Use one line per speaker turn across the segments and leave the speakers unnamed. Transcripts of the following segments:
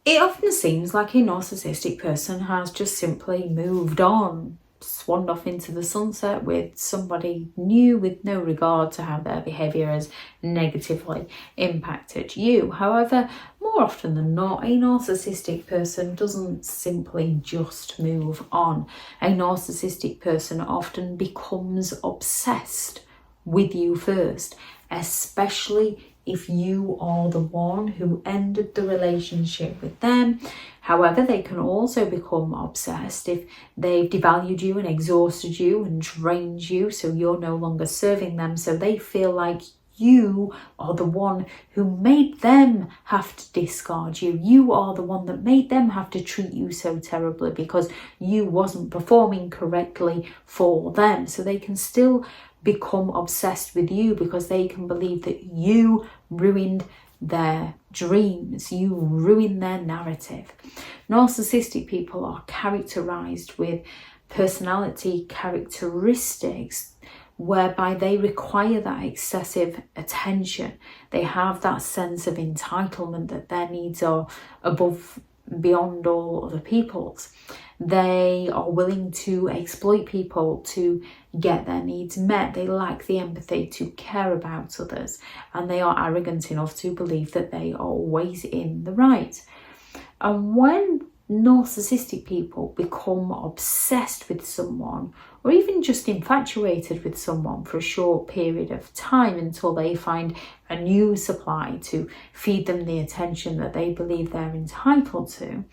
It often seems like a narcissistic person has just simply moved on, swanned off into the sunset with somebody new, with no regard to how their behaviour has negatively impacted you. However, more often than not, a narcissistic person doesn't simply just move on. A narcissistic person often becomes obsessed with you first, especially if you are the one who ended the relationship with them. However, they can also become obsessed if they've devalued you and exhausted you and drained you, so you're no longer serving them, so they feel like you are the one who made them have to discard you. You are the one that made them have to treat you so terribly because you wasn't performing correctly for them. So they can still become obsessed with you because they can believe that you ruined their dreams, you ruined their narrative. Narcissistic people are characterized with personality characteristics whereby they require that excessive attention. They have that sense of entitlement that their needs are above, beyond all other people's. They are willing to exploit people to get their needs met. They lack the empathy to care about others, and they are arrogant enough to believe that they are always in the right. And when narcissistic people become obsessed with someone, or even just infatuated with someone for a short period of time until they find a new supply to feed them the attention that they believe they're entitled to,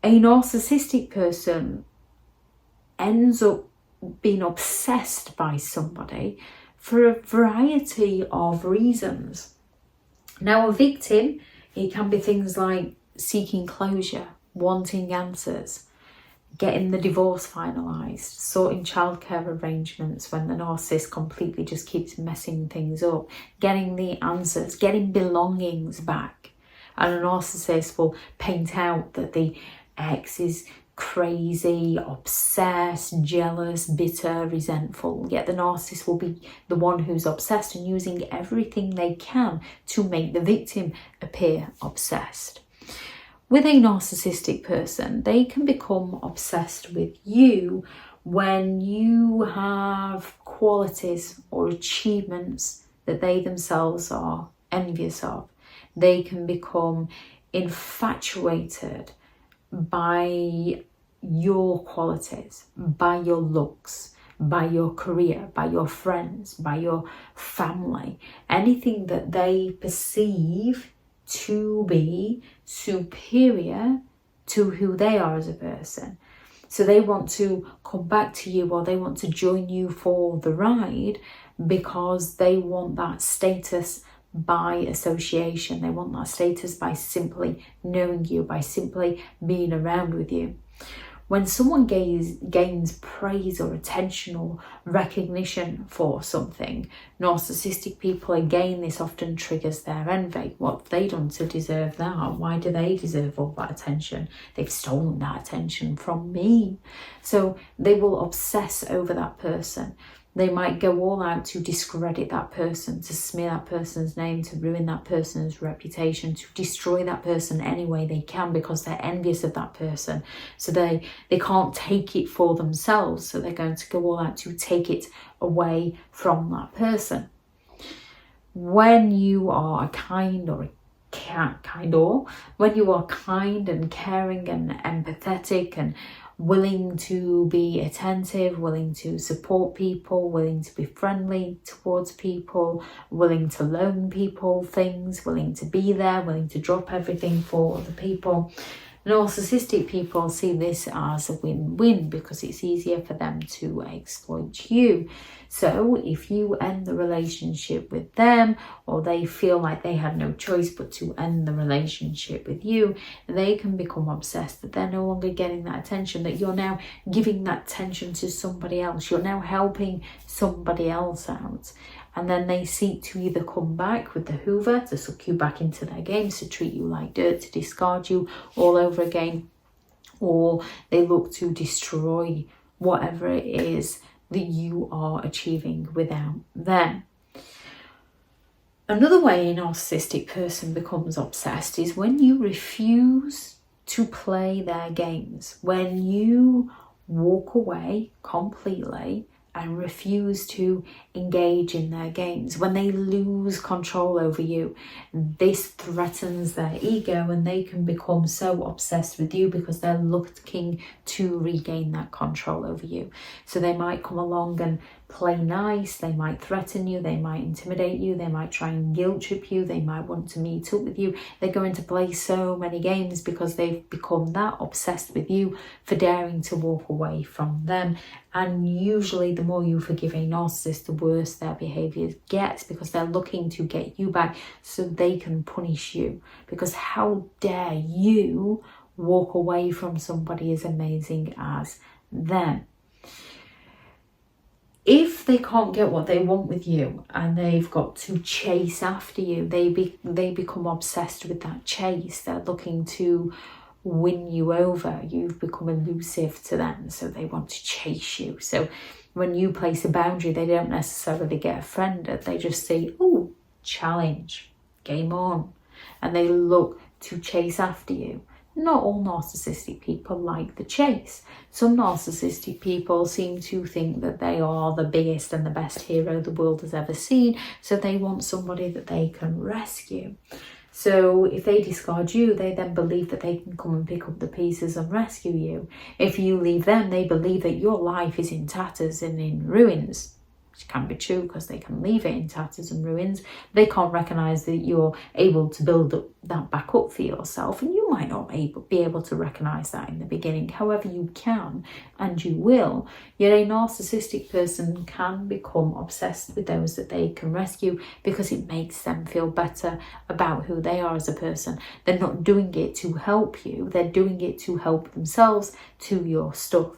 a narcissistic person ends up being obsessed by somebody for a variety of reasons. Now, a victim, it can be things like seeking closure, wanting answers, getting the divorce finalised, sorting childcare arrangements when the narcissist completely just keeps messing things up, getting the answers, getting belongings back. And a narcissist will paint out that the ex is crazy, obsessed, jealous, bitter, resentful. Yet the narcissist will be the one who's obsessed and using everything they can to make the victim appear obsessed. With a narcissistic person, they can become obsessed with you when you have qualities or achievements that they themselves are envious of. They can become infatuated by your qualities, by your looks, by your career, by your friends, by your family, anything that they perceive to be superior to who they are as a person. So they want to come back to you, or they want to join you for the ride because they want that status by association. They want that status by simply knowing you, by simply being around with you. When someone gains praise or attention or recognition for something, narcissistic people, again, this often triggers their envy. What have they done to deserve that? Why do they deserve all that attention? They've stolen that attention from me. So they will obsess over that person. They might go all out to discredit that person, to smear that person's name, to ruin that person's reputation, to destroy that person any way they can because they're envious of that person. So they can't take it for themselves. So they're going to go all out to take it away from that person. When you are kind and caring and empathetic and willing to be attentive, willing to support people, willing to be friendly towards people, willing to loan people things, willing to be there, willing to drop everything for other people. Narcissistic people see this as a win-win because it's easier for them to exploit you. So if you end the relationship with them, or they feel like they had no choice but to end the relationship with you, they can become obsessed that they're no longer getting that attention, that you're now giving that attention to somebody else. You're now helping somebody else out. And then they seek to either come back with the hoover to suck you back into their games, to treat you like dirt, to discard you all over again, or they look to destroy whatever it is that you are achieving without them. Another way a narcissistic person becomes obsessed is when you refuse to play their games, when you walk away completely and refuse to engage in their games, when they lose control over you. This threatens their ego and they can become so obsessed with you because they're looking to regain that control over you. So they might come along and play nice, they might threaten you, they might intimidate you, they might try and guilt trip you, they might want to meet up with you. They're going to play so many games because they've become that obsessed with you for daring to walk away from them. And usually the more you forgive a narcissist, the worse their behaviour gets, because they're looking to get you back so they can punish you. Because how dare you walk away from somebody as amazing as them? If they can't get what they want with you and they've got to chase after you, they become obsessed with that chase. They're looking to win you over. You've become elusive to them, so they want to chase you. So when you place a boundary, they don't necessarily get offended. They just say, oh, challenge, game on. And they look to chase after you. Not all narcissistic people like the chase. Some narcissistic people seem to think that they are the biggest and the best hero the world has ever seen, so they want somebody that they can rescue. So if they discard you, they then believe that they can come and pick up the pieces and rescue you. If you leave them, they believe that your life is in tatters and in ruins. Which can be true because they can leave it in tatters and ruins. They can't recognise that you're able to build that back up for yourself, and you might not be able to recognise that in the beginning. However, you can and you will. Yet a narcissistic person can become obsessed with those that they can rescue because it makes them feel better about who they are as a person. They're not doing it to help you, they're doing it to help themselves to your stuff.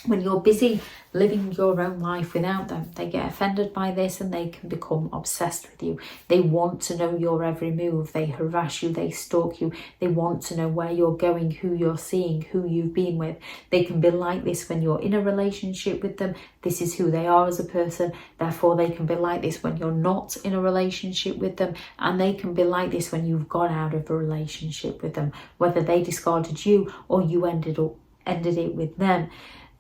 When you're busy living your own life without them, they get offended by this and they can become obsessed with you. They want to know your every move. They harass you, they stalk you. They want to know where you're going, who you're seeing, who you've been with. They can be like this when you're in a relationship with them. This is who they are as a person. Therefore, they can be like this when you're not in a relationship with them. And they can be like this when you've gone out of a relationship with them, whether they discarded you or you ended it with them.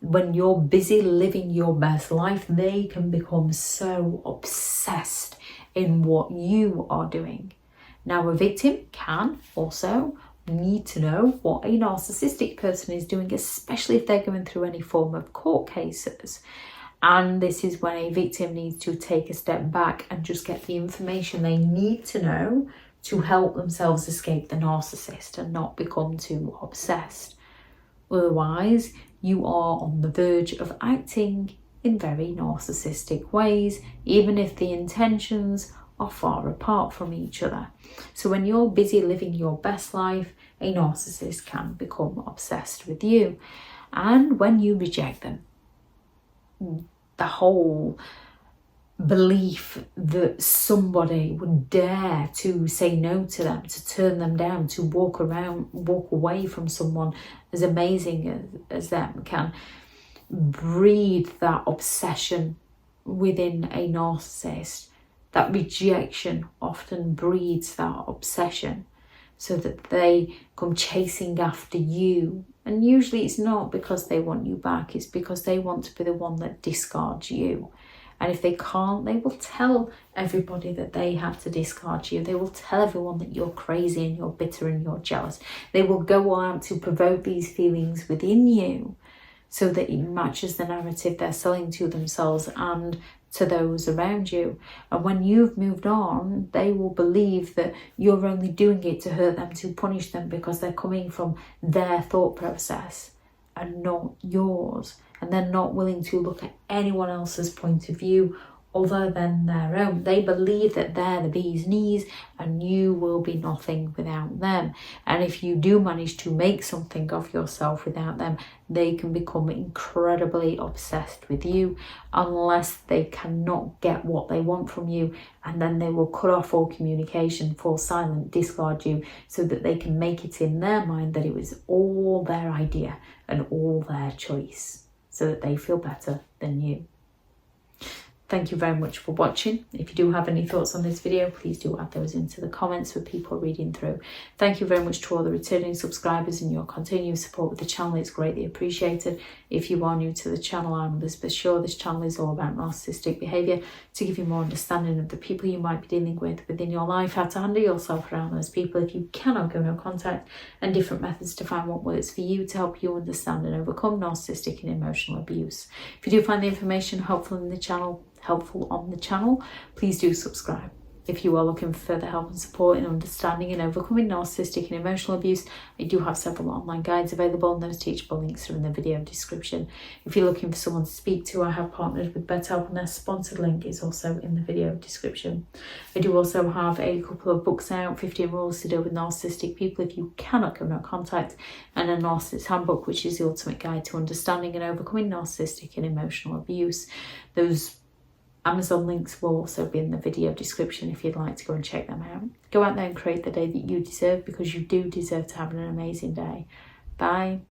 When you're busy living your best life, they can become so obsessed in what you are doing. Now, a victim can also need to know what a narcissistic person is doing, especially if they're going through any form of court cases. And this is when a victim needs to take a step back and just get the information they need to know to help themselves escape the narcissist and not become too obsessed. Otherwise, you are on the verge of acting in very narcissistic ways, even if the intentions are far apart from each other. So when you're busy living your best life, a narcissist can become obsessed with you. And when you reject them, the whole belief that somebody would dare to say no to them, to turn them down, to walk away from someone as amazing as them, can breed that obsession within a narcissist. That rejection often breeds that obsession so that they come chasing after you. And usually it's not because they want you back, it's because they want to be the one that discards you. And if they can't, they will tell everybody that they had to discard you. They will tell everyone that you're crazy and you're bitter and you're jealous. They will go out to provoke these feelings within you so that it matches the narrative they're selling to themselves and to those around you. And when you've moved on, they will believe that you're only doing it to hurt them, to punish them, because they're coming from their thought process and not yours. And they're not willing to look at anyone else's point of view other than their own. They believe that they're the bee's knees and you will be nothing without them. And if you do manage to make something of yourself without them, they can become incredibly obsessed with you unless they cannot get what they want from you, and then they will cut off all communication, fall silent, discard you, so that they can make it in their mind that it was all their idea and all their choice, so that they feel better than you. Thank you very much for watching. If you do have any thoughts on this video, please do add those into the comments for people reading through. Thank you very much to all the returning subscribers and your continued support with the channel. It's greatly appreciated. If you are new to the channel, I'm Elizabeth Shaw. This channel is all about narcissistic behaviour to give you more understanding of the people you might be dealing with within your life, how to handle yourself around those people if you cannot go no contact, and different methods to find what works for you to help you understand and overcome narcissistic and emotional abuse. If you do find the information helpful on the channel, please do subscribe. If you are looking for further help and support in understanding and overcoming narcissistic and emotional abuse, I do have several online guides available, and those teachable links are in the video description. If you're looking for someone to speak to, I have partnered with BetterHelp, and their sponsored link is also in the video description. I do also have a couple of books out, 15 Rules to Deal with Narcissistic People If You Cannot Go No Contact, and a Narcissists Handbook, which is the ultimate guide to understanding and overcoming narcissistic and emotional abuse. Those Amazon links will also be in the video description if you'd like to go and check them out. Go out there and create the day that you deserve, because you do deserve to have an amazing day. Bye.